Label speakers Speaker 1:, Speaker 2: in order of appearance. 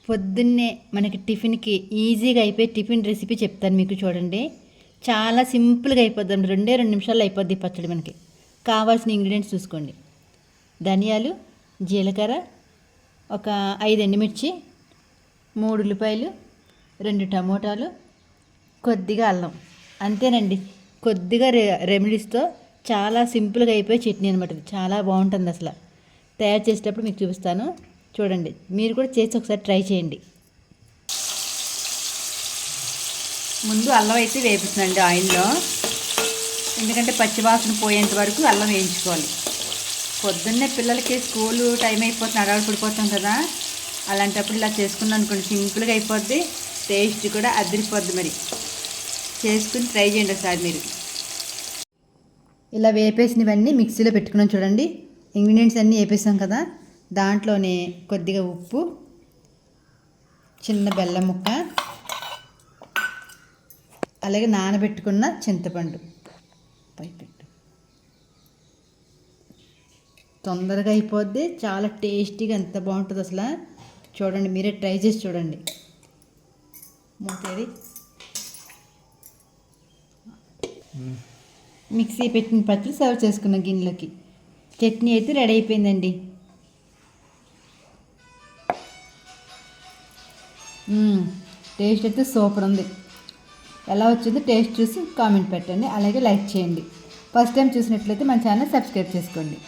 Speaker 1: పొద్దున్నే మనకి టిఫిన్కి ఈజీగా అయిపోయి టిఫిన్ రెసిపీ చెప్తాను మీకు చూడండి. చాలా సింపుల్గా అయిపోద్ది, 2 నిమిషాల్లో అయిపోద్ది పచ్చడి. మనకి కావాల్సిన ఇంగ్రీడియంట్స్ చూసుకోండి. ధనియాలు, జీలకర్ర, ఒక 5 ఎండుమిర్చి, 3 ఉల్లిపాయలు, 2 టమోటాలు, కొద్దిగా అల్లం. అంతేనండి. కొద్దిగా రెమెడీస్తో చాలా సింపుల్గా అయిపోయి చట్నీ అనమాట. చాలా బాగుంటుంది. అసలు తయారు చేసేటప్పుడు మీకు చూపిస్తాను, చూడండి. మీరు కూడా చేసి ఒకసారి ట్రై చేయండి. ముందు అల్లం అయితే వేపుతుందండి ఆయిల్లో, ఎందుకంటే పచ్చివాసన పోయేంత వరకు అల్లం వేయించుకోవాలి. పొద్దున్నే పిల్లలకి స్కూలు టైం అయిపోతుంది, అడవాడు పడిపోతాం కదా, అలాంటప్పుడు ఇలా చేసుకున్నాం అనుకోండి, సింపుల్గా అయిపోద్ది, టేస్ట్ కూడా అదిరిపోద్ది. మరి చేసుకుని ట్రై చేయండి ఒకసారి మీరు. ఇలా వేపేసినవన్నీ మిక్సీలో పెట్టుకున్నాం చూడండి. ఇంగ్రీడియంట్స్ అన్నీ వేపేసాం కదా, దాంట్లోనే కొద్దిగా ఉప్పు, చిన్న బెల్లం ముక్క, అలాగే నానబెట్టుకున్న చింతపండు. పైపెట్టు, తొందరగా అయిపోద్ది, చాలా టేస్టీగా ఎంత బాగుంటుంది అసలు. చూడండి, మీరే ట్రై చేసి చూడండి. మూతేది మిక్సీ పెట్టిన పచ్చడి సర్వ్ చేసుకున్న గిన్నెలోకి. చట్నీ అయితే రెడీ అయిపోయిందండి. టేస్ట్ అయితే సూపర్ ఉంది. ఎలా వచ్చిందో టేస్ట్ చూసి కామెంట్ పెట్టండి, అలాగే లైక్ చేయండి. ఫస్ట్ టైం చూసినట్లయితే మన ఛానల్ సబ్స్క్రైబ్ చేసుకోండి.